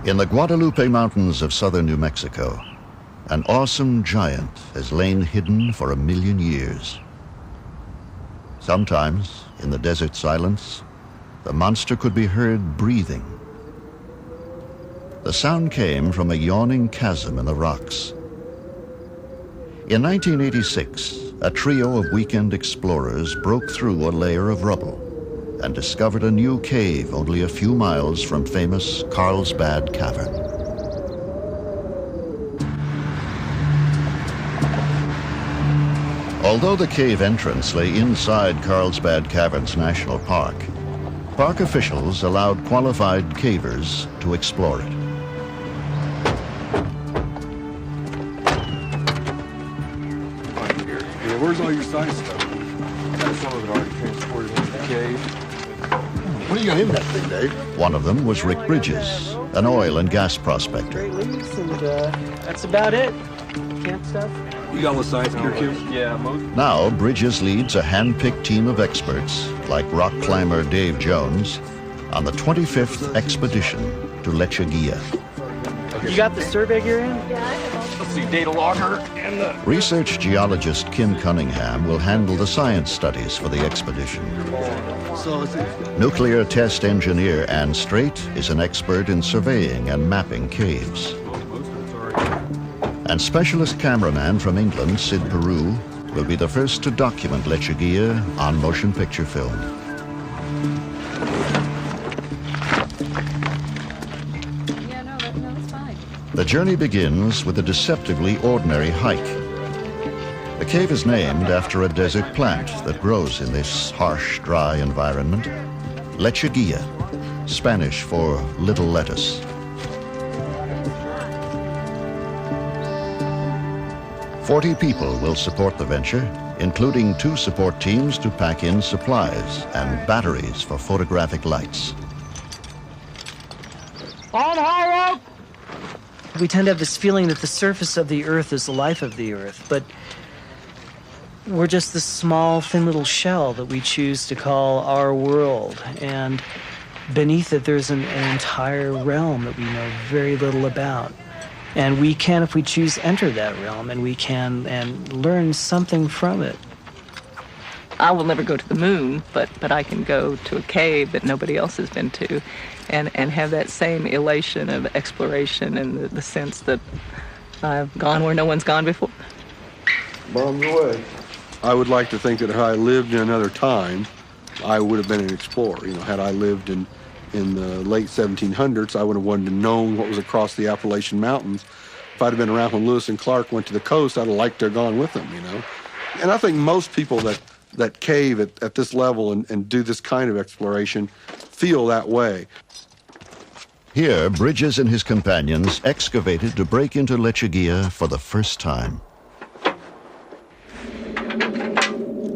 In the Guadalupe Mountains of southern New Mexico, an awesome giant has lain hidden for 1 million years. Sometimes, in the desert silence, the monster could be heard breathing. The sound came from a yawning chasm in the rocks. In 1986, a trio of weekend explorers broke through a layer of rubble and discovered a new cave only a few miles from famous Carlsbad Cavern. Although the cave entrance lay inside Carlsbad Caverns National Park, park officials allowed qualified cavers to explore it. Yeah, where's all your science stuff? Some of it already transported into the cave. What do you got in that thing, Dave? One of them was Rick Bridges, an oil and gas prospector. Great leaves, and that's about it. Camp stuff. You got all the science gear, Kim? Yeah, most. Now, Bridges leads a hand-picked team of experts, like rock climber Dave Jones, on the 25th expedition to Lechuguilla. You got the survey gear in? Let's see, data logger and the... Research geologist Kim Cunningham will handle the science studies for the expedition. Nuclear test engineer Ann Strait is an expert in surveying and mapping caves. And specialist cameraman from England, Sid Peru, will be the first to document Lechuguilla on motion picture film. The journey begins with a deceptively ordinary hike. The cave is named after a desert plant that grows in this harsh, dry environment, Lechuguilla, Spanish for little lettuce. "40 people will support the venture, including 2 support teams to pack in supplies and batteries for photographic lights. On high rope! We tend to have this feeling that the surface of the Earth is the life of the Earth, but we're just this small, thin little shell that we choose to call our world. And beneath it, there's an entire realm that we know very little about. And we can, if we choose, enter that realm, and we can and learn something from it. I will never go to the moon, but I can go to a cave that nobody else has been to and have that same elation of exploration and the sense that I've gone where no one's gone before. Bombs away. I would like to think that if I lived in another time, I would have been an explorer. You know, had I lived in the late 1700s, I would have wanted to know what was across the Appalachian Mountains. If I'd have been around when Lewis and Clark went to the coast, I'd have liked to have gone with them, you know. And I think most people that cave at this level and do this kind of exploration feel that way. Here, Bridges and his companions excavated to break into Lechuguilla for the first time.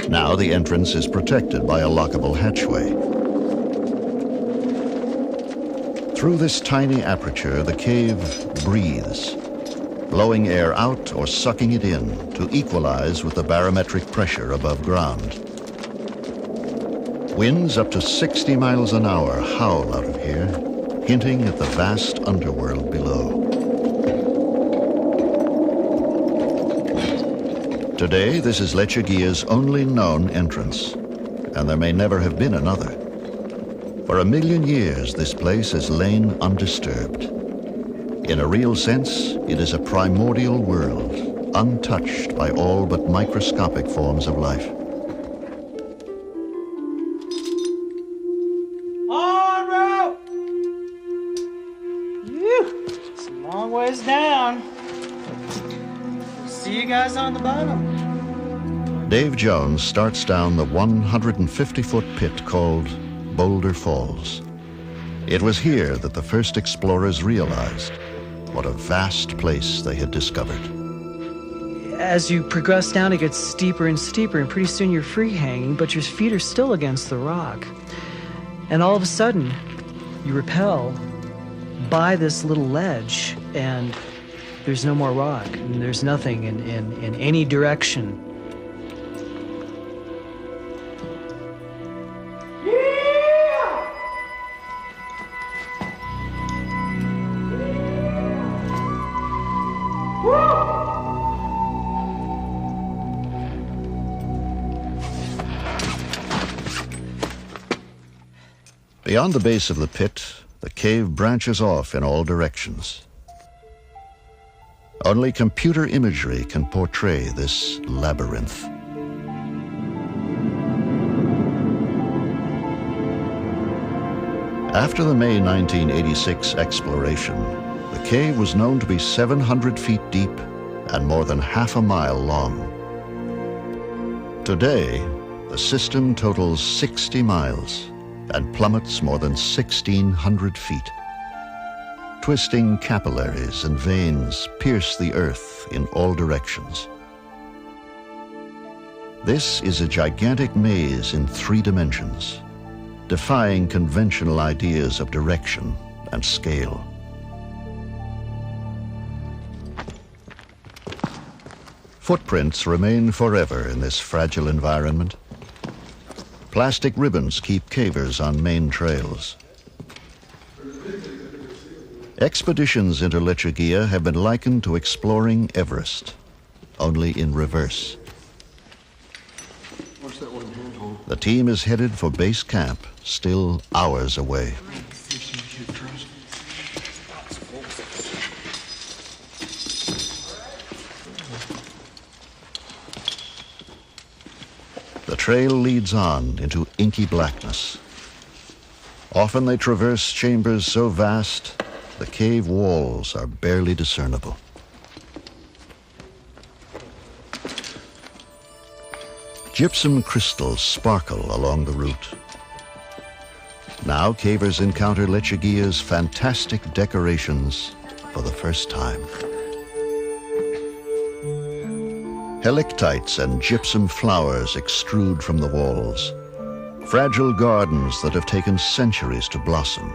Now the entrance is protected by a lockable hatchway. Through this tiny aperture, the cave breathes, blowing air out or sucking it in to equalize with the barometric pressure above ground. Winds up to 60 miles an hour howl out of here, hinting at the vast underworld below. Today, this is Lechuguilla's only known entrance, and there may never have been another. For 1 million years, this place has lain undisturbed. In a real sense, it is a primordial world, untouched by all but microscopic forms of life. On rope! It's a long ways down. See you guys on the bottom. Dave Jones starts down the 150-foot pit called Boulder Falls. It was here that the first explorers realized what a vast place they had discovered. As you progress down, it gets steeper and steeper, and pretty soon you're free hanging, but your feet are still against the rock. And all of a sudden, you rappel by this little ledge, and there's no more rock, and there's nothing in any direction. Beyond the base of the pit, the cave branches off in all directions. Only computer imagery can portray this labyrinth. After the May 1986 exploration, the cave was known to be 700 feet deep and more than half a mile long. Today, the system totals 60 miles and plummets more than 1,600 feet. Twisting capillaries and veins pierce the earth in all directions. This is a gigantic maze in 3 dimensions, defying conventional ideas of direction and scale. Footprints remain forever in this fragile environment. Plastic ribbons keep cavers on main trails. Expeditions into Lechuguilla have been likened to exploring Everest, only in reverse. The team is headed for base camp, still hours away. The trail leads on into inky blackness. Often they traverse chambers so vast, the cave walls are barely discernible. Gypsum crystals sparkle along the route. Now cavers encounter Lechuguilla's fantastic decorations for the first time. Helictites and gypsum flowers extrude from the walls, fragile gardens that have taken centuries to blossom,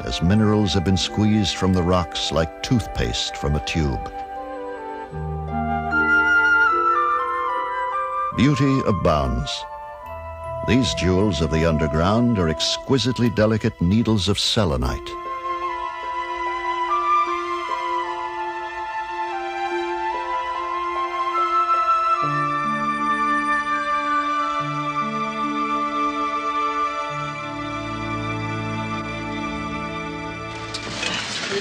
as minerals have been squeezed from the rocks like toothpaste from a tube. Beauty abounds. These jewels of the underground are exquisitely delicate needles of selenite.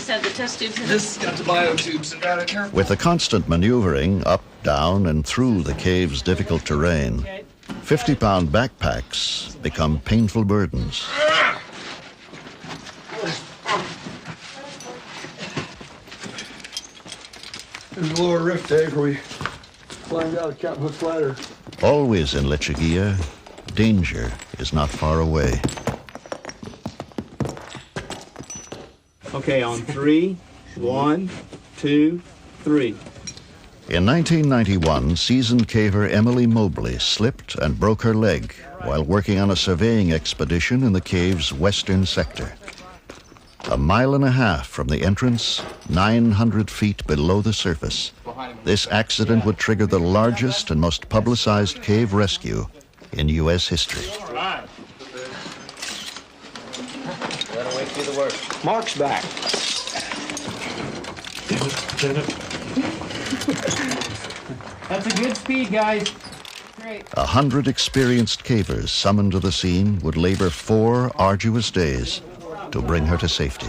Have the test tubes in it? This got the biotubes. Got it. Careful. With the constant maneuvering up, down, and through the cave's difficult terrain, 50-pound backpacks become painful burdens. There's a lower rift, Dave, where we climbed out of Captain Hook's ladder. Always in Lechuguilla, danger is not far away. Okay, on 3, 1, 2, 3. In 1991, seasoned caver Emily Mobley slipped and broke her leg while working on a surveying expedition in the cave's western sector. 1.5 miles from the entrance, 900 feet below the surface, this accident would trigger the largest and most publicized cave rescue in U.S. history. All right. That'll wait for the work. Mark's back. That's a good speed, guys. Great. 100 experienced cavers summoned to the scene would labor 4 arduous days to bring her to safety.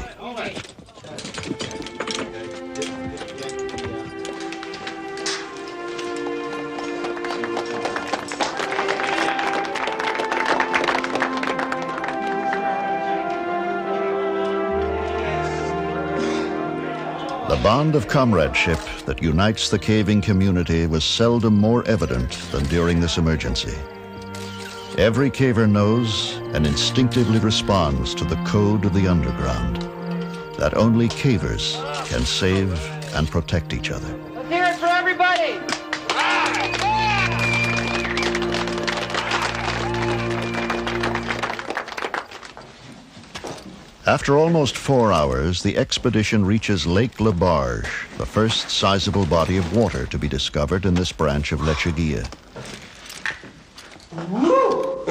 The bond of comradeship that unites the caving community was seldom more evident than during this emergency. Every caver knows and instinctively responds to the code of the underground, that only cavers can save and protect each other. Let's hear it for everybody! After almost 4 hours, the expedition reaches Lake La Barge, the first sizable body of water to be discovered in this branch of Lechuguilla. Beautiful!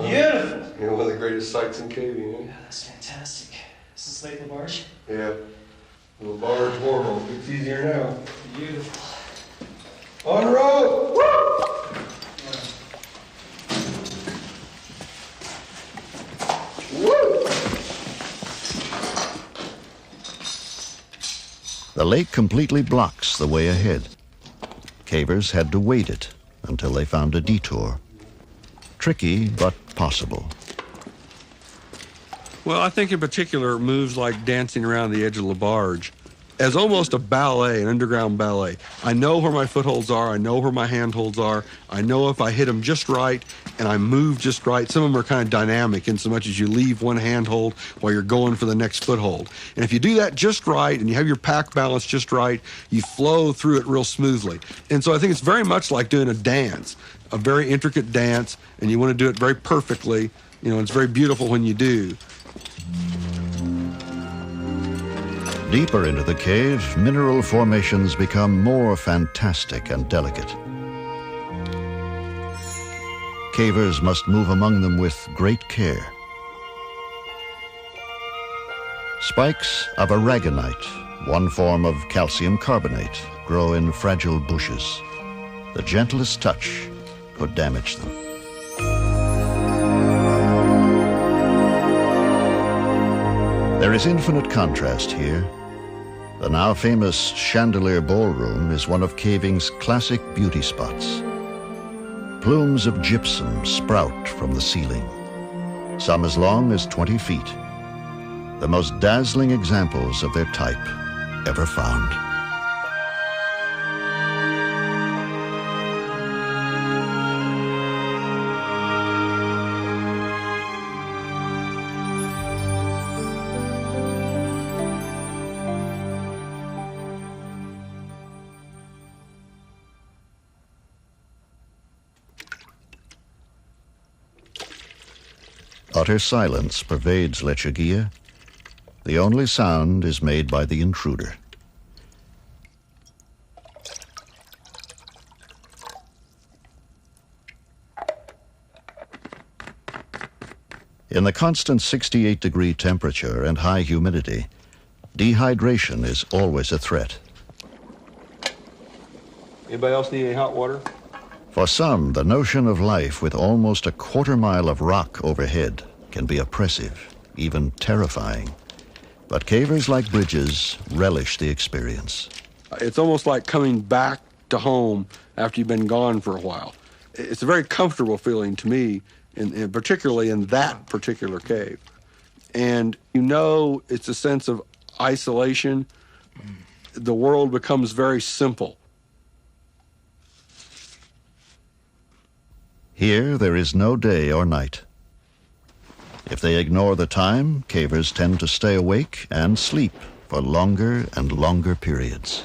Yeah, one of the greatest sights in caving, eh? Yeah, that's fantastic. Is this Lake La Barge? Yeah. La Barge Warhol. It's easier now. Beautiful. On the road! Woo! The lake completely blocks the way ahead. Cavers had to wade it until they found a detour. Tricky, but possible. Well, I think in particular moves like dancing around the edge of the barge as almost a ballet, an underground ballet. I know where my footholds are. I know where my handholds are. I know if I hit them just right and I move just right. Some of them are kind of dynamic in so much as you leave one handhold while you're going for the next foothold. And if you do that just right and you have your pack balance just right, you flow through it real smoothly. And so I think it's very much like doing a dance, a very intricate dance, and you want to do it very perfectly. You know, it's very beautiful when you do. Deeper into the cave, mineral formations become more fantastic and delicate. Cavers must move among them with great care. Spikes of aragonite, one form of calcium carbonate, grow in fragile bushes. The gentlest touch could damage them. There is infinite contrast here. The now famous Chandelier Ballroom is one of caving's classic beauty spots. Plumes of gypsum sprout from the ceiling, some as long as 20 feet. The most dazzling examples of their type ever found. Utter silence pervades Lechuguilla. The only sound is made by the intruder. In the constant 68-degree temperature and high humidity, dehydration is always a threat. Anybody else need any hot water? For some, the notion of life with almost a quarter-mile of rock overhead can be oppressive, even terrifying. But cavers like Bridges relish the experience. It's almost like coming back to home after you've been gone for a while. It's a very comfortable feeling to me, particularly in that particular cave. And you know, it's a sense of isolation. The world becomes very simple. Here, there is no day or night. If they ignore the time, cavers tend to stay awake and sleep for longer and longer periods.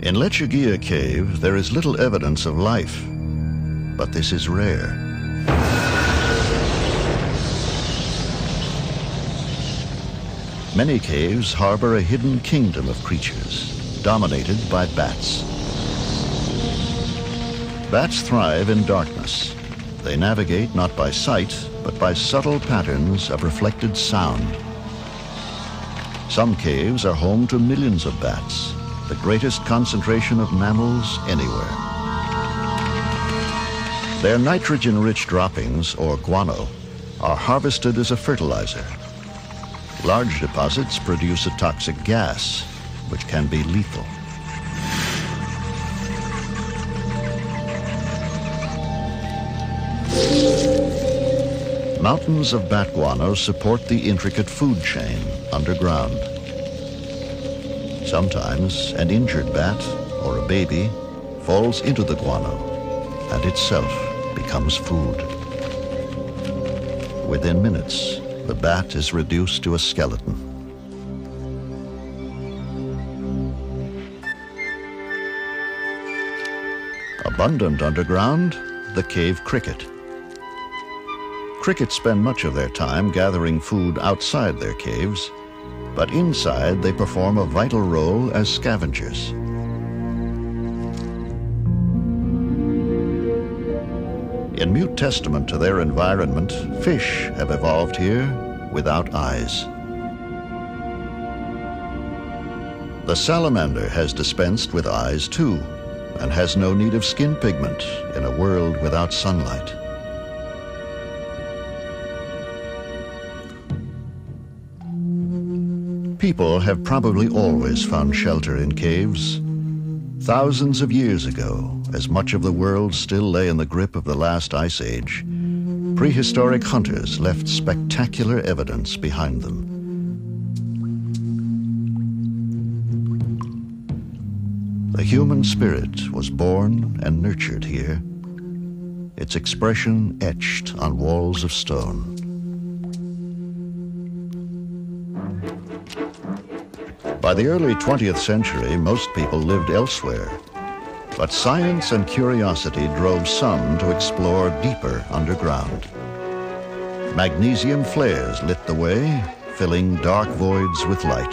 In Lechuguilla Cave, there is little evidence of life, but this is rare. Many caves harbor a hidden kingdom of creatures, dominated by bats. Bats thrive in darkness. They navigate not by sight, but by subtle patterns of reflected sound. Some caves are home to millions of bats, the greatest concentration of mammals anywhere. Their nitrogen-rich droppings, or guano, are harvested as a fertilizer. Large deposits produce a toxic gas, which can be lethal. Mountains of bat guano support the intricate food chain underground. Sometimes an injured bat or a baby falls into the guano and itself becomes food. Within minutes, the bat is reduced to a skeleton. Abundant underground, the cave cricket. Crickets spend much of their time gathering food outside their caves, but inside they perform a vital role as scavengers. In mute testament to their environment, fish have evolved here without eyes. The salamander has dispensed with eyes too, and has no need of skin pigment in a world without sunlight. People have probably always found shelter in caves. Thousands of years ago, as much of the world still lay in the grip of the last ice age, prehistoric hunters left spectacular evidence behind them. The human spirit was born and nurtured here, its expression etched on walls of stone. By the early 20th century, most people lived elsewhere, but science and curiosity drove some to explore deeper underground. Magnesium flares lit the way, filling dark voids with light.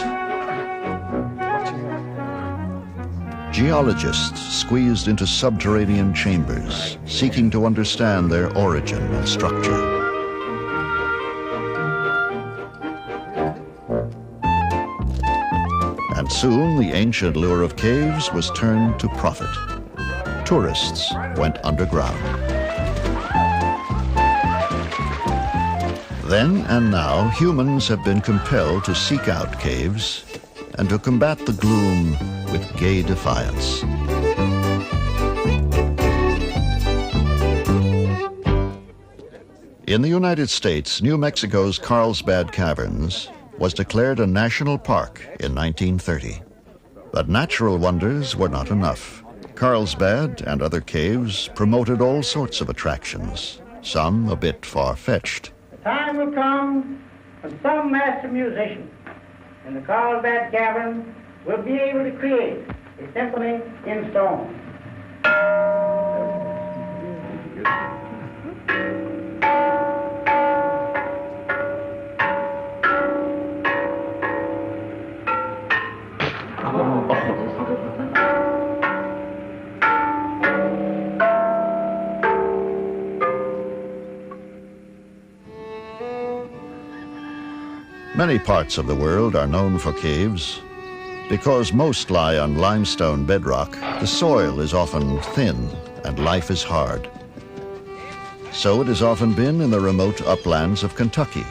Geologists squeezed into subterranean chambers, seeking to understand their origin and structure. And soon the ancient lure of caves was turned to profit. Tourists went underground. Then and now, humans have been compelled to seek out caves and to combat the gloom with gay defiance. In the United States, New Mexico's Carlsbad Caverns was declared a national park in 1930. But natural wonders were not enough. Carlsbad and other caves promoted all sorts of attractions, some a bit far-fetched. The time will come when some master musician in the Carlsbad Cavern will be able to create a symphony in stone. Many parts of the world are known for caves. Because most lie on limestone bedrock, the soil is often thin and life is hard. So it has often been in the remote uplands of Kentucky.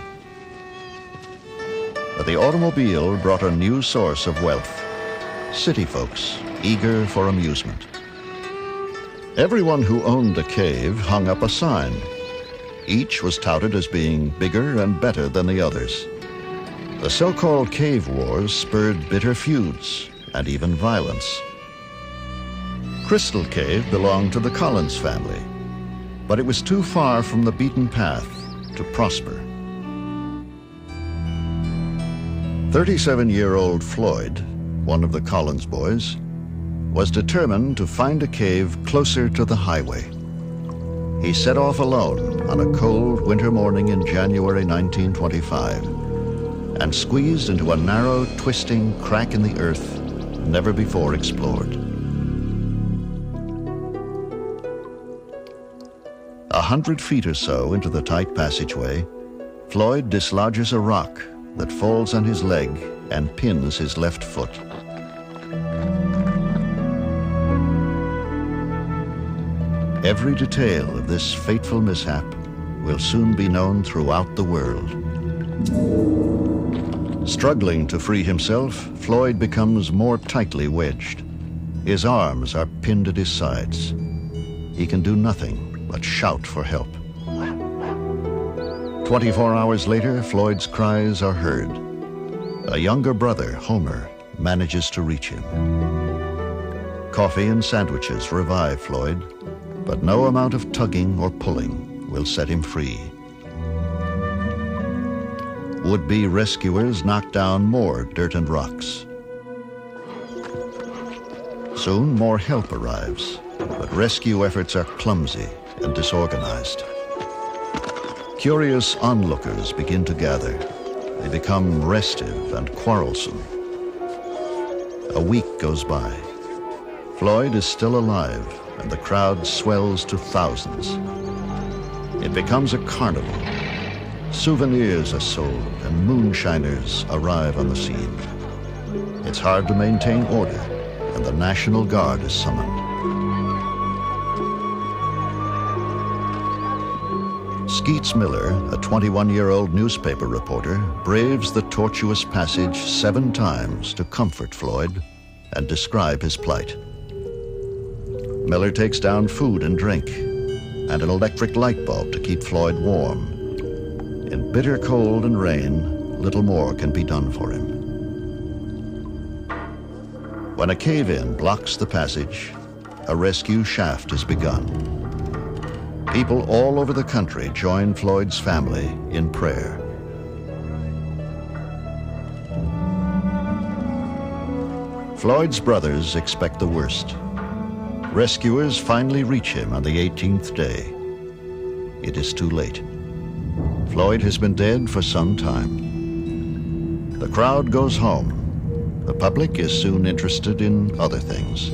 But the automobile brought a new source of wealth. City folks, eager for amusement. Everyone who owned a cave hung up a sign. Each was touted as being bigger and better than the others. The so-called cave wars spurred bitter feuds and even violence. Crystal Cave belonged to the Collins family, but it was too far from the beaten path to prosper. 37-year-old Floyd, one of the Collins boys, was determined to find a cave closer to the highway. He set off alone on a cold winter morning in January 1925 and squeezed into a narrow, twisting crack in the earth never before explored. 100 feet or so into the tight passageway, Floyd dislodges a rock that falls on his leg and pins his left foot. Every detail of this fateful mishap will soon be known throughout the world. Struggling to free himself, Floyd becomes more tightly wedged. His arms are pinned at his sides. He can do nothing but shout for help. 24 hours later, Floyd's cries are heard. A younger brother, Homer, manages to reach him. Coffee and sandwiches revive Floyd, but no amount of tugging or pulling will set him free. Would-be rescuers knock down more dirt and rocks. Soon more help arrives, but rescue efforts are clumsy and disorganized. Curious onlookers begin to gather. They become restive and quarrelsome. A week goes by. Floyd is still alive, and the crowd swells to thousands. It becomes a carnival. Souvenirs are sold, and moonshiners arrive on the scene. It's hard to maintain order, and the National Guard is summoned. Skeets Miller, a 21-year-old newspaper reporter, braves the tortuous passage 7 times to comfort Floyd and describe his plight. Miller takes down food and drink and an electric light bulb to keep Floyd warm. In bitter cold and rain, little more can be done for him. When a cave-in blocks the passage, a rescue shaft is begun. People all over the country join Floyd's family in prayer. Floyd's brothers expect the worst. Rescuers finally reach him on the 18th day. It is too late. Floyd has been dead for some time. The crowd goes home. The public is soon interested in other things.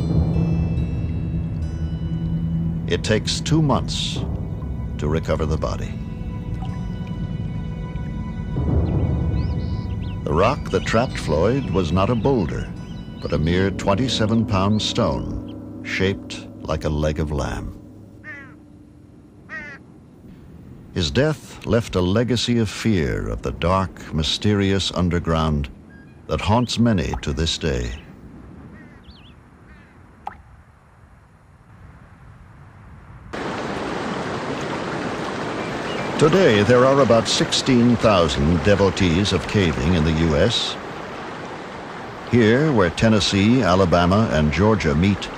It takes 2 months to recover the body. The rock that trapped Floyd was not a boulder, but a mere 27-pound stone, shaped like a leg of lamb. His death left a legacy of fear of the dark, mysterious underground that haunts many to this day. Today, there are about 16,000 devotees of caving in the U.S. Here, where Tennessee, Alabama, and Georgia meet,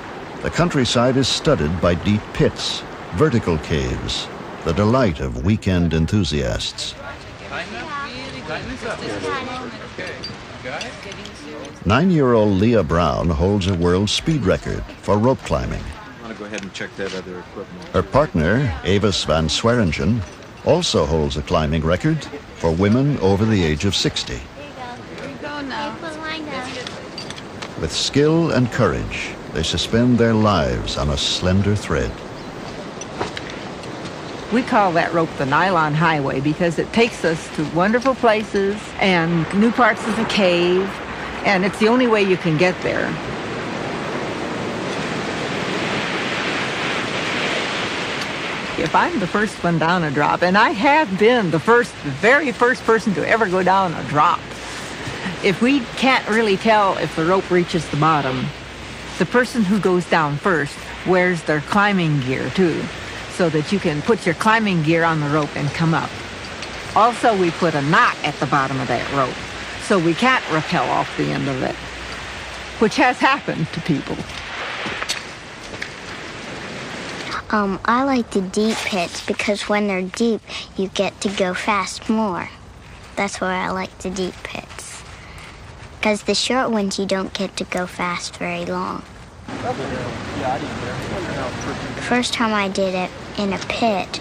the countryside is studded by deep pits, vertical caves, the delight of weekend enthusiasts. 9-year-old Leah Brown holds a world speed record for rope climbing. I want to go ahead and check that other equipment. Her partner, Avis van Swearingen, also holds a climbing record for women over the age of 60. There you go now. With skill and courage, they suspend their lives on a slender thread. We call that rope the nylon highway because it takes us to wonderful places and new parts of the cave, and it's the only way you can get there. If I'm the first one down a drop, and I have been the very first person to ever go down a drop, if we can't really tell if the rope reaches the bottom, the person who goes down first wears their climbing gear too, so that you can put your climbing gear on the rope and come up. Also, we put a knot at the bottom of that rope, so we can't rappel off the end of it, which has happened to people. I like the deep pits because when they're deep, you get to go fast more. That's why I like the deep pits. Because the short ones, you don't get to go fast very long. The first time I did it in a pit,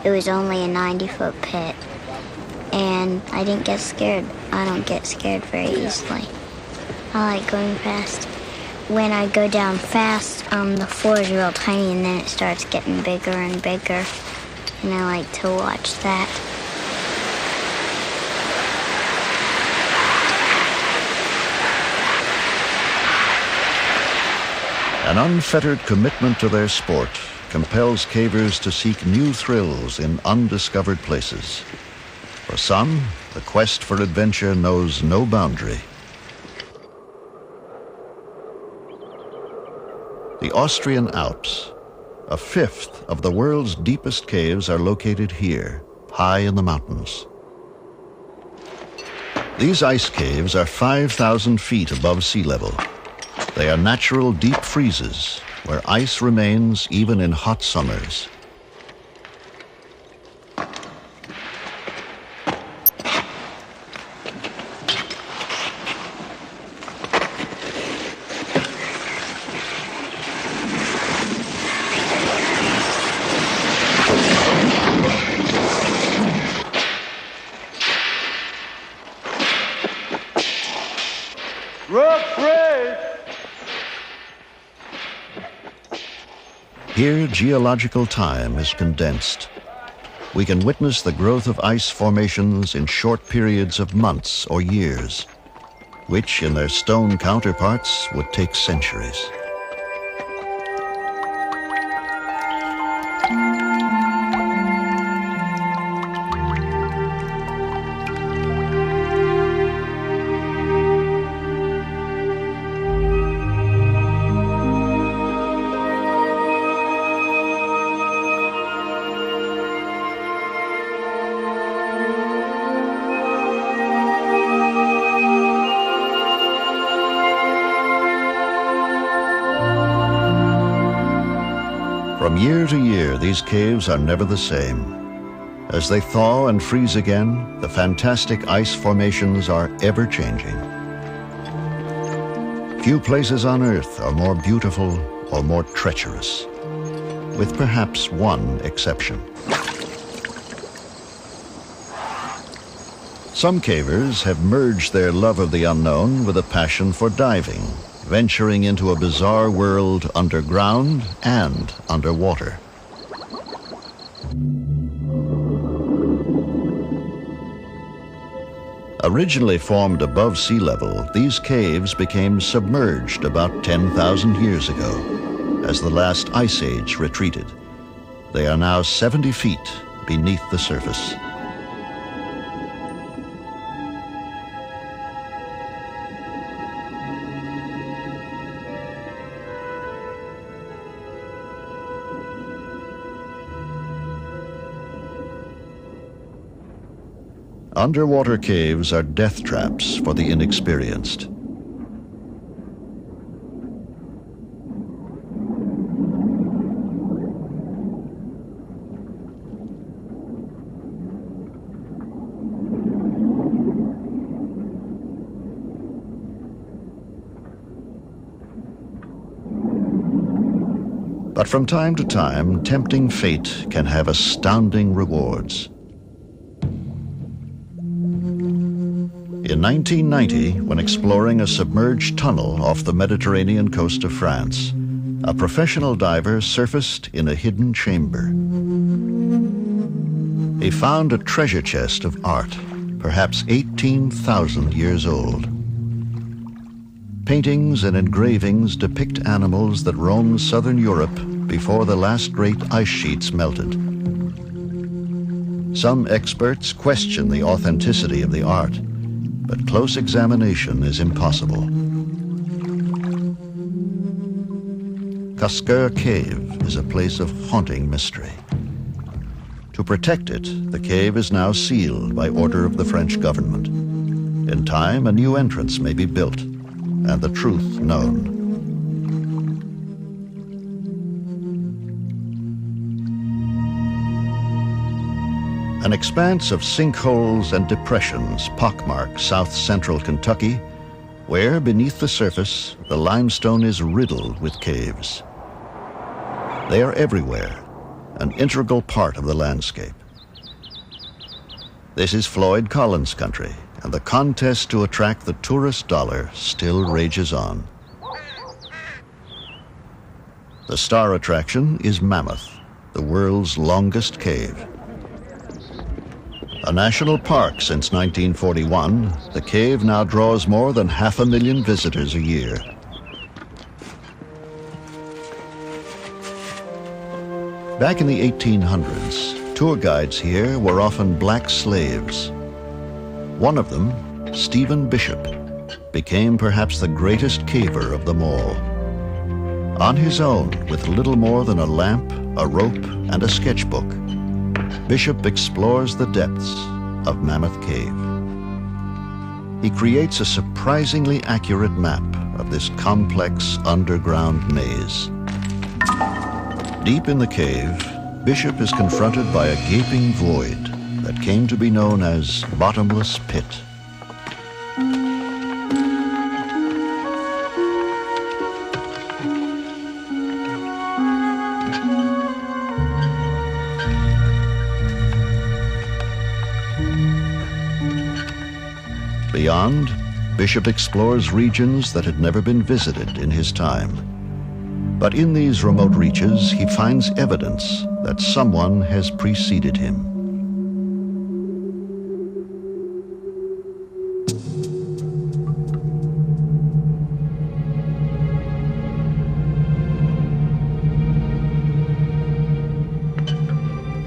it was only a 90-foot pit. And I didn't get scared. I don't get scared very easily. I like going fast. When I go down fast, the floor is real tiny and then it starts getting bigger and bigger. And I like to watch that. An unfettered commitment to their sport compels cavers to seek new thrills in undiscovered places. For some, the quest for adventure knows no boundary. The Austrian Alps, a fifth of the world's deepest caves, are located here, high in the mountains. These ice caves are 5,000 feet above sea level. They are natural deep freezes where ice remains even in hot summers. Here, geological time is condensed. We can witness the growth of ice formations in short periods of months or years, which in their stone counterparts would take centuries. From year to year, these caves are never the same. As they thaw and freeze again, the fantastic ice formations are ever-changing. Few places on Earth are more beautiful or more treacherous, with perhaps one exception. Some cavers have merged their love of the unknown with a passion for diving, venturing into a bizarre world underground and underwater. Originally formed above sea level, these caves became submerged about 10,000 years ago as the last ice age retreated. They are now 70 feet beneath the surface. Underwater caves are death traps for the inexperienced. But from time to time, tempting fate can have astounding rewards. In 1990, when exploring a submerged tunnel off the Mediterranean coast of France, a professional diver surfaced in a hidden chamber. He found a treasure chest of art, perhaps 18,000 years old. Paintings and engravings depict animals that roamed southern Europe before the last great ice sheets melted. Some experts question the authenticity of the art, but close examination is impossible. Casqueur Cave is a place of haunting mystery. To protect it, the cave is now sealed by order of the French government. In time, a new entrance may be built and the truth known. An expanse of sinkholes and depressions pockmark south-central Kentucky, where, beneath the surface, the limestone is riddled with caves. They are everywhere, an integral part of the landscape. This is Floyd Collins country, and the contest to attract the tourist dollar still rages on. The star attraction is Mammoth, the world's longest cave. A national park since 1941, the cave now draws more than 500,000 visitors a year. Back in the 1800s, tour guides here were often black slaves. One of them, Stephen Bishop, became perhaps the greatest caver of them all. On his own, with little more than a lamp, a rope, and a sketchbook, Bishop explores the depths of Mammoth Cave. He creates a surprisingly accurate map of this complex underground maze. Deep in the cave, Bishop is confronted by a gaping void that came to be known as Bottomless Pit. Beyond, Bishop explores regions that had never been visited in his time. But in these remote reaches, he finds evidence that someone has preceded him.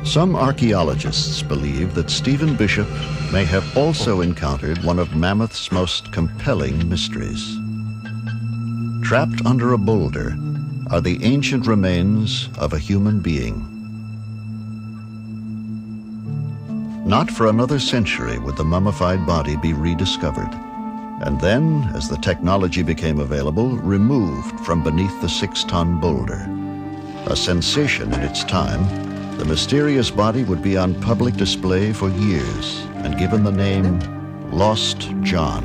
Some archaeologists believe that Stephen Bishop may have also encountered one of Mammoth's most compelling mysteries. Trapped under a boulder are the ancient remains of a human being. Not for another century would the mummified body be rediscovered, and then, as the technology became available, removed from beneath the 6-ton boulder. A sensation in its time, the mysterious body would be on public display for years and given the name Lost John.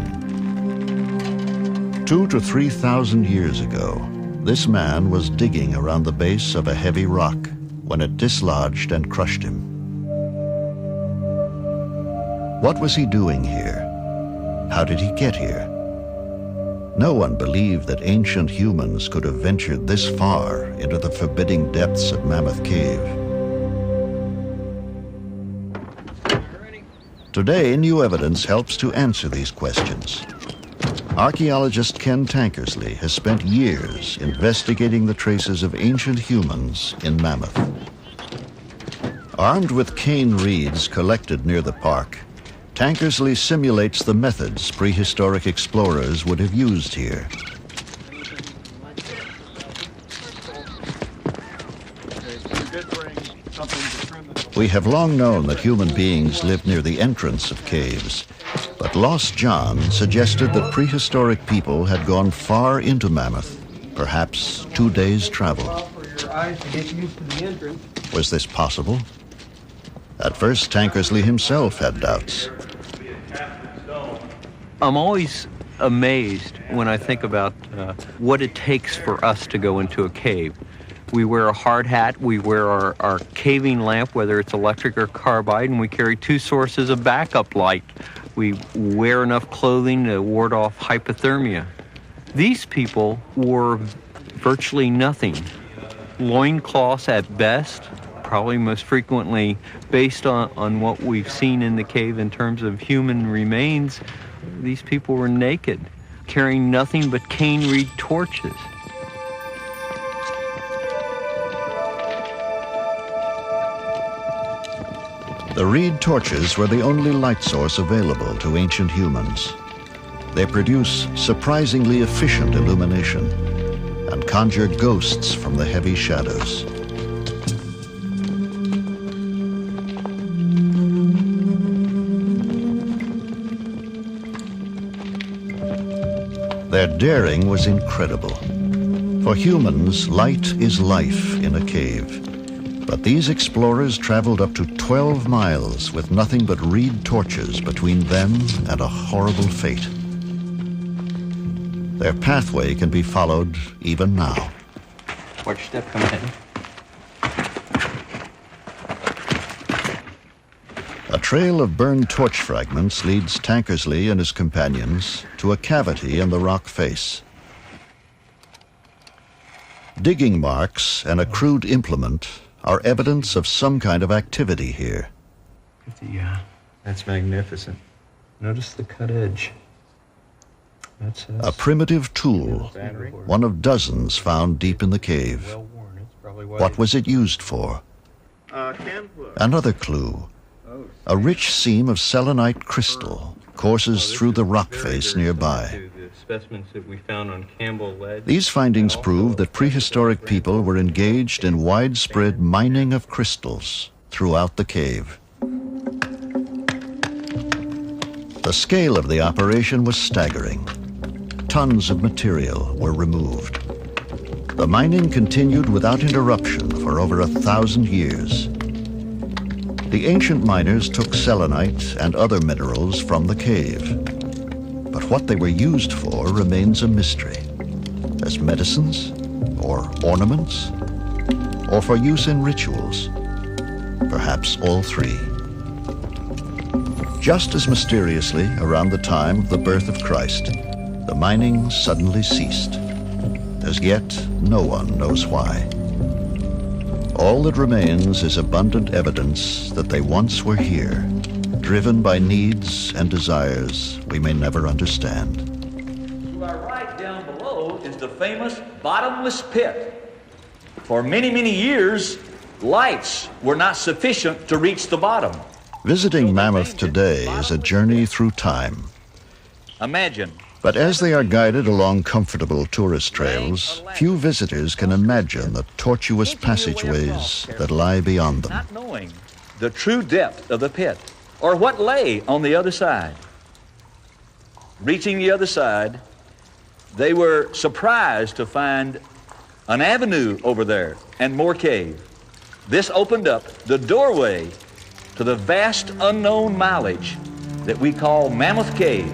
2,000 to 3,000 years ago, this man was digging around the base of a heavy rock when it dislodged and crushed him. What was he doing here? How did he get here? No one believed that ancient humans could have ventured this far into the forbidding depths of Mammoth Cave. Today, new evidence helps to answer these questions. Archaeologist Ken Tankersley has spent years investigating the traces of ancient humans in Mammoth. Armed with cane reeds collected near the park, Tankersley simulates the methods prehistoric explorers would have used here. We have long known that human beings lived near the entrance of caves, but Lost John suggested that prehistoric people had gone far into Mammoth, perhaps 2 days' travel. Was this possible? At first, Tankersley himself had doubts. I'm always amazed when I think about what it takes for us to go into a cave. We wear a hard hat, we wear our caving lamp, whether it's electric or carbide, and we carry 2 sources of backup light. We wear enough clothing to ward off hypothermia. These people wore virtually nothing. Loincloths at best, probably most frequently based on what we've seen in the cave in terms of human remains. These people were naked, carrying nothing but cane reed torches. The reed torches were the only light source available to ancient humans. They produce surprisingly efficient illumination and conjure ghosts from the heavy shadows. Their daring was incredible. For humans, light is life in a cave. But these explorers traveled up to 12 miles with nothing but reed torches between them and a horrible fate. Their pathway can be followed even now. Watch your step, come ahead. A trail of burned torch fragments leads Tankersley and his companions to a cavity in the rock face. Digging marks and a crude implement are evidence of some kind of activity here. Yeah, that's magnificent. Notice the cut edge. That's a primitive tool, one of dozens found deep in the cave. What was it used for? Another clue. A rich seam of selenite crystal courses through the rock face nearby. Specimens that we found on Campbell Ledge. These findings prove that prehistoric people were engaged in widespread mining of crystals throughout the cave. The scale of the operation was staggering. Tons of material were removed. The mining continued without interruption for over 1,000 years. The ancient miners took selenite and other minerals from the cave. But what they were used for remains a mystery. As medicines, or ornaments, or for use in rituals. Perhaps all three. Just as mysteriously, around the time of the birth of Christ, the mining suddenly ceased. As yet, no one knows why. All that remains is abundant evidence that they once were here, driven by needs and desires we may never understand. To our right down below is the famous bottomless pit. For many, many years, lights were not sufficient to reach the bottom. Visiting Mammoth today is a journey through time. Imagine. But as they are guided along comfortable tourist trails, few visitors can imagine the tortuous passageways that lie beyond them. Not knowing the true depth of the pit, or what lay on the other side. Reaching the other side, they were surprised to find an avenue over there, and more cave. This opened up the doorway to the vast unknown mileage that we call Mammoth Cave.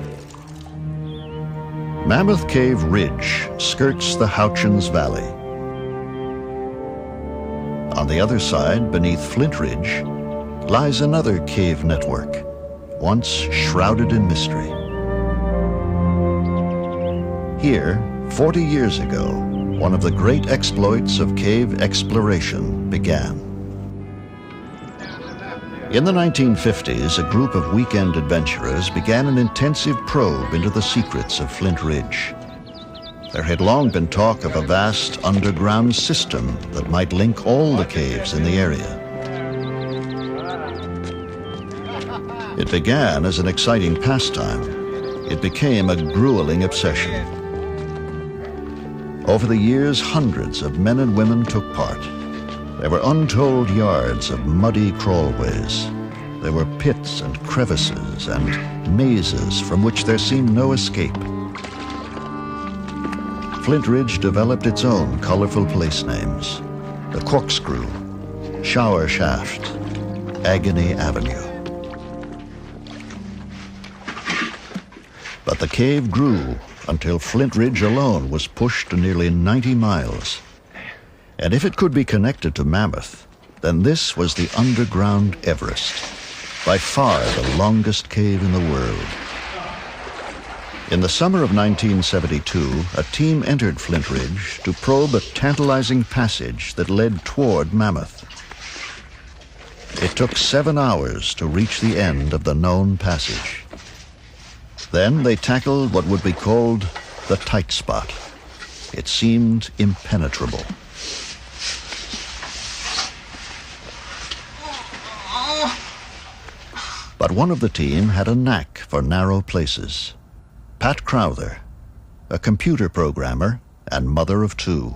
Mammoth Cave Ridge skirts the Houchins Valley. On the other side, beneath Flint Ridge, lies another cave network, once shrouded in mystery. Here, 40 years ago, one of the great exploits of cave exploration began. In the 1950s, a group of weekend adventurers began an intensive probe into the secrets of Flint Ridge. There had long been talk of a vast underground system that might link all the caves in the area. It began as an exciting pastime. It became a grueling obsession. Over the years, hundreds of men and women took part. There were untold yards of muddy crawlways. There were pits and crevices and mazes from which there seemed no escape. Flint Ridge developed its own colorful place names: the Corkscrew, Shower Shaft, Agony Avenue. But the cave grew until Flint Ridge alone was pushed to nearly 90 miles. And if it could be connected to Mammoth, then this was the underground Everest, by far the longest cave in the world. In the summer of 1972, a team entered Flint Ridge to probe a tantalizing passage that led toward Mammoth. It took 7 hours to reach the end of the known passage. Then they tackled what would be called the tight spot. It seemed impenetrable. But one of the team had a knack for narrow places. Pat Crowther, a computer programmer and mother of 2.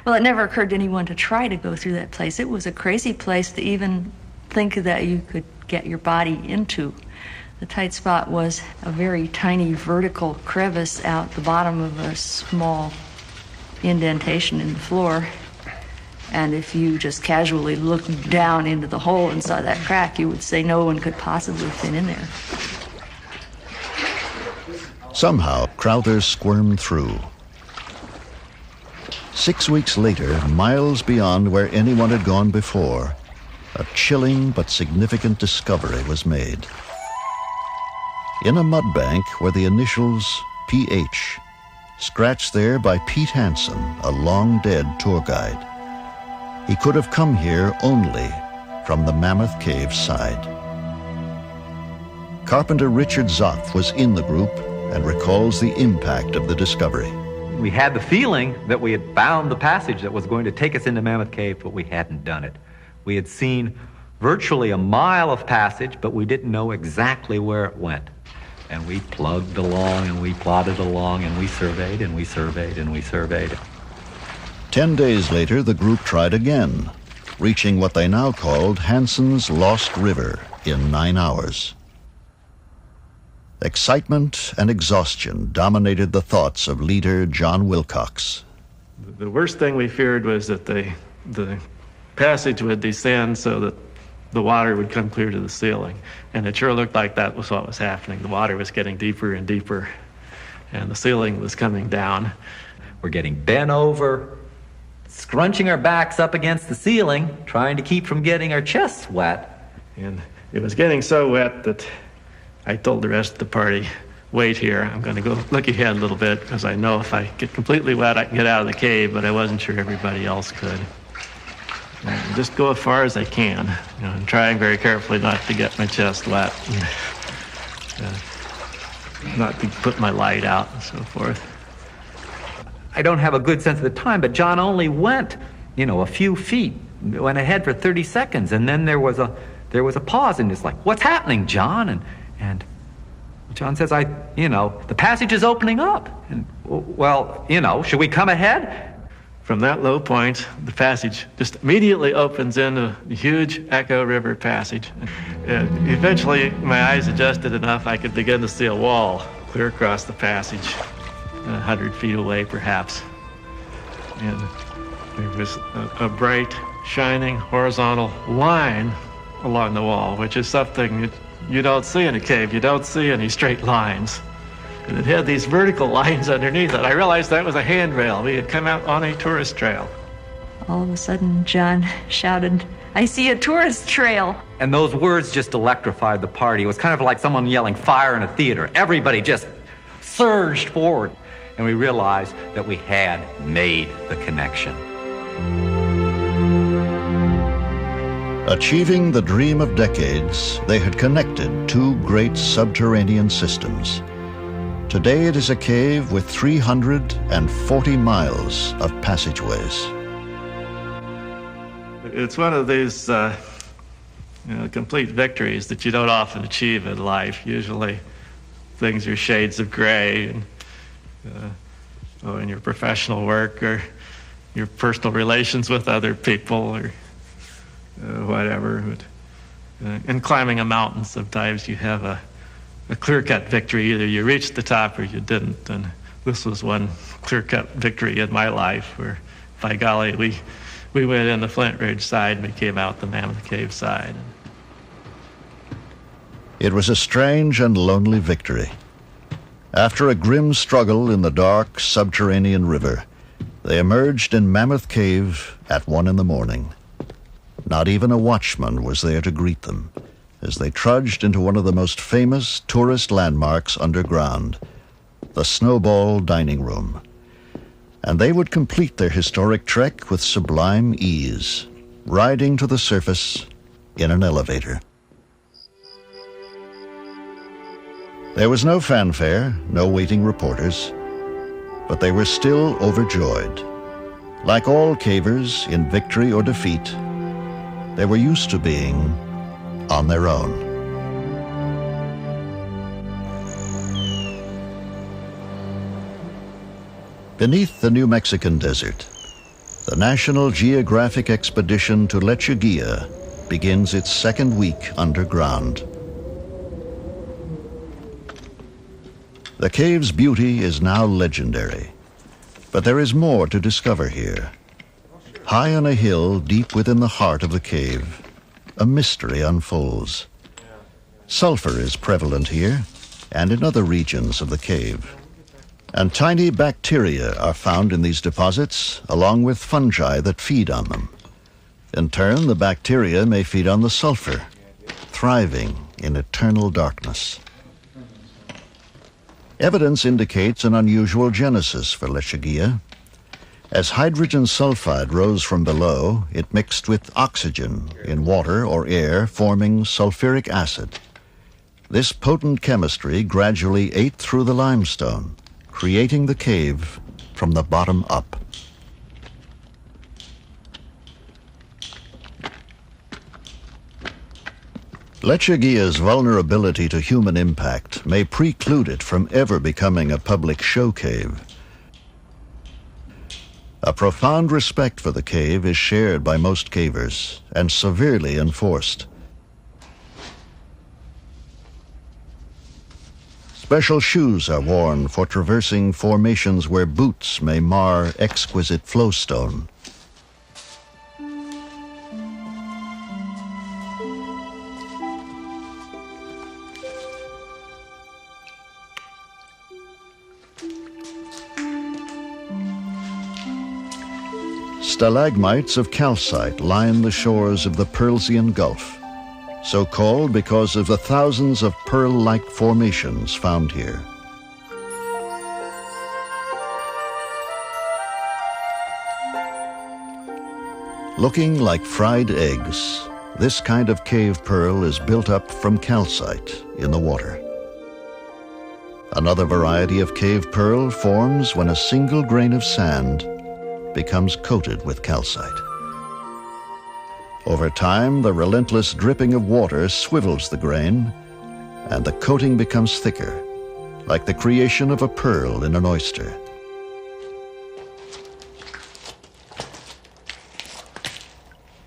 Well, it never occurred to anyone to try to go through that place. It was a crazy place to even think that you could get your body into. The tight spot was a very tiny vertical crevice out the bottom of a small indentation in the floor. And if you just casually looked down into the hole and saw that crack, you would say no one could possibly fit in there. Somehow, Crowther squirmed through. 6 weeks later, miles beyond where anyone had gone before, a chilling but significant discovery was made. In a mud bank were the initials PH, scratched there by Pete Hansen, a long-dead tour guide. He could have come here only from the Mammoth Cave side. Carpenter Richard Zopf was in the group and recalls the impact of the discovery. We had the feeling that we had found the passage that was going to take us into Mammoth Cave, but we hadn't done it. We had seen virtually a mile of passage, but we didn't know exactly where it went. And we plugged along, and we plodded along, and we surveyed, and we surveyed, and we surveyed. 10 days later, the group tried again, reaching what they now called Hansen's Lost River in 9 hours. Excitement and exhaustion dominated the thoughts of leader John Wilcox. The worst thing we feared was that the passage would descend so that the water would come clear to the ceiling. And it sure looked like that was what was happening. The water was getting deeper and deeper, and the ceiling was coming down. We're getting bent over, scrunching our backs up against the ceiling, trying to keep from getting our chests wet. And it was getting so wet that I told the rest of the party, wait here, I'm going to go look ahead a little bit, because I know if I get completely wet, I can get out of the cave, but I wasn't sure everybody else could. And just go as far as I can, and trying very carefully not to get my chest wet, not to put my light out and so forth. I don't have a good sense of the time, but John only went, a few feet, went ahead for 30 seconds, and then there was a pause, and it's like, what's happening, John? And John says, the passage is opening up. And, well, should we come ahead? From that low point, the passage just immediately opens into a huge Echo River passage. Eventually, my eyes adjusted enough, I could begin to see a wall clear across the passage, 100 feet away perhaps. And There was a bright, shining horizontal line along the wall, which is something you don't see in a cave. You don't see any straight lines. And it had these vertical lines underneath it. I realized that was a handrail. We had come out on a tourist trail. All of a sudden, John shouted, "I see a tourist trail." And those words just electrified the party. It was kind of like someone yelling fire in a theater. Everybody just surged forward. And we realized that we had made the connection. Achieving the dream of decades, they had connected two great subterranean systems. Today it is a cave with 340 miles of passageways. It's one of these complete victories that you don't often achieve in life. Usually things are shades of gray and in your professional work or your personal relations with other people or whatever. But, in climbing a mountain, sometimes you have a clear-cut victory. Either you reached the top or you didn't. And this was one clear-cut victory in my life where, by golly, we went in the Flint Ridge side and we came out the Mammoth Cave side. It was a strange and lonely victory. After a grim struggle in the dark subterranean river, they emerged in Mammoth Cave at 1 a.m. Not even a watchman was there to greet them as they trudged into one of the most famous tourist landmarks underground, the Snowball Dining Room. And they would complete their historic trek with sublime ease, riding to the surface in an elevator. There was no fanfare, no waiting reporters, but they were still overjoyed. Like all cavers in victory or defeat, they were used to being on their own. Beneath the New Mexican desert, the National Geographic expedition to Lechuguilla begins its second week underground. The cave's beauty is now legendary, but there is more to discover here. High on a hill deep within the heart of the cave, a mystery unfolds. Sulfur is prevalent here and in other regions of the cave. And tiny bacteria are found in these deposits, along with fungi that feed on them. In turn, the bacteria may feed on the sulfur, thriving in eternal darkness. Evidence indicates an unusual genesis for Lechuguilla. As hydrogen sulfide rose from below, it mixed with oxygen in water or air, forming sulfuric acid. This potent chemistry gradually ate through the limestone, creating the cave from the bottom up. Lechuguilla's vulnerability to human impact may preclude it from ever becoming a public show cave. A profound respect for the cave is shared by most cavers and severely enforced. Special shoes are worn for traversing formations where boots may mar exquisite flowstone. Stalagmites of calcite line the shores of the Pearlsian Gulf, so called because of the thousands of pearl-like formations found here. Looking like fried eggs, this kind of cave pearl is built up from calcite in the water. Another variety of cave pearl forms when a single grain of sand becomes coated with calcite. Over time, the relentless dripping of water swivels the grain, and the coating becomes thicker, like the creation of a pearl in an oyster.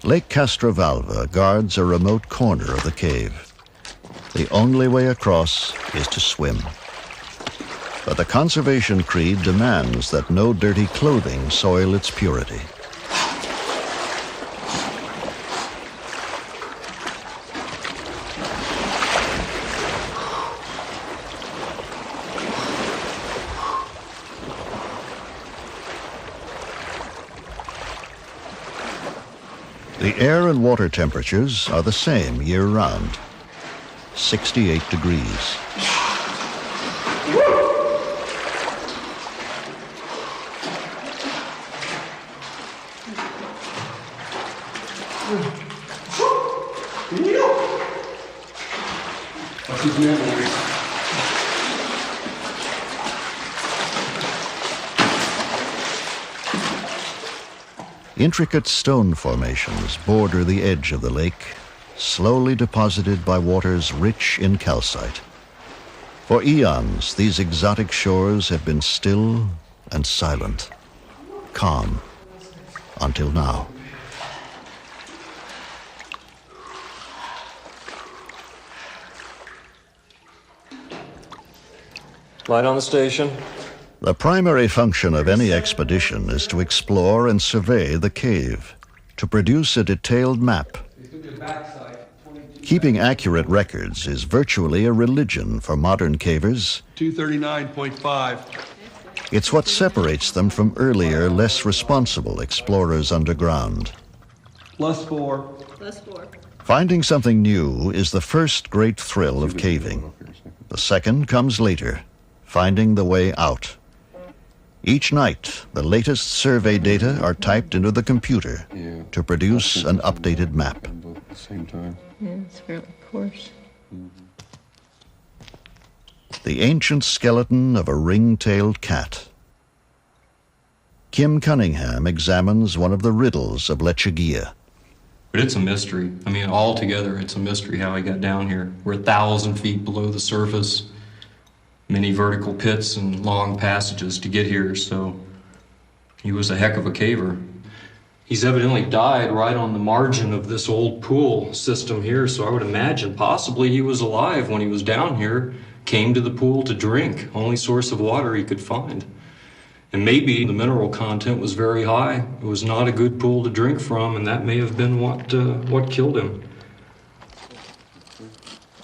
Lake Castrovalva guards a remote corner of the cave. The only way across is to swim. But the conservation creed demands that no dirty clothing soil its purity. The air and water temperatures are the same year-round, 68 degrees. Intricate stone formations border the edge of the lake, slowly deposited by waters rich in calcite. For eons, these exotic shores have been still and silent, calm, until now. Light on the station. The primary function of any expedition is to explore and survey the cave, to produce a detailed map. Keeping accurate records is virtually a religion for modern cavers. 239.5. It's what separates them from earlier, less responsible explorers underground. +4. +4. Finding something new is the first great thrill of caving. The second comes later, finding the way out. Each night, the latest survey data are typed into the computer to produce an updated map. Both at the same time. Yeah, it's fairly coarse. The ancient skeleton of a ring-tailed cat. Kim Cunningham examines one of the riddles of Lechuguilla. But it's a mystery. I mean, altogether, it's a mystery how he got down here. We're 1,000 feet below the surface. Many vertical pits and long passages to get here, so he was a heck of a caver. He's evidently died right on the margin of this old pool system here, so I would imagine possibly he was alive when he was down here, came to the pool to drink, only source of water he could find. And maybe the mineral content was very high. It was not a good pool to drink from, and that may have been what killed him.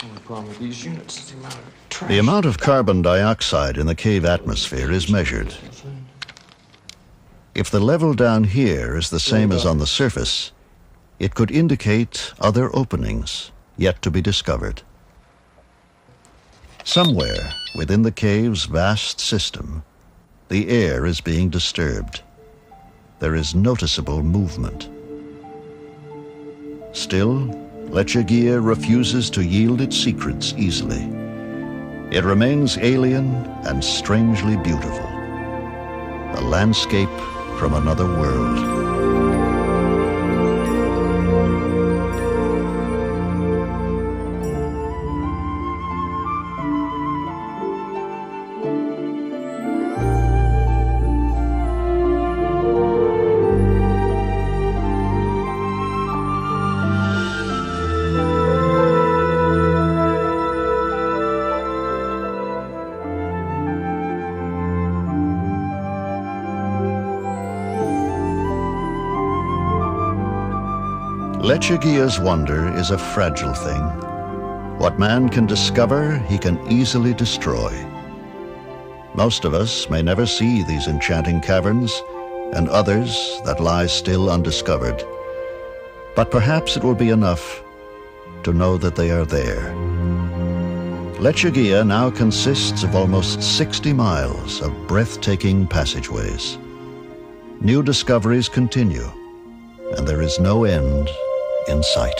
Only problem with these units is the amount of trash. The amount of carbon dioxide in the cave atmosphere is measured. If the level down here is the same as on the surface, it could indicate other openings yet to be discovered. Somewhere within the cave's vast system, the air is being disturbed. There is noticeable movement. Still, Lechuguilla refuses to yield its secrets easily. It remains alien and strangely beautiful. A landscape from another world. Lechuguilla's wonder is a fragile thing. What man can discover, he can easily destroy. Most of us may never see these enchanting caverns, and others that lie still undiscovered. But perhaps it will be enough to know that they are there. Lechuguilla now consists of almost 60 miles of breathtaking passageways. New discoveries continue, and there is no end in sight.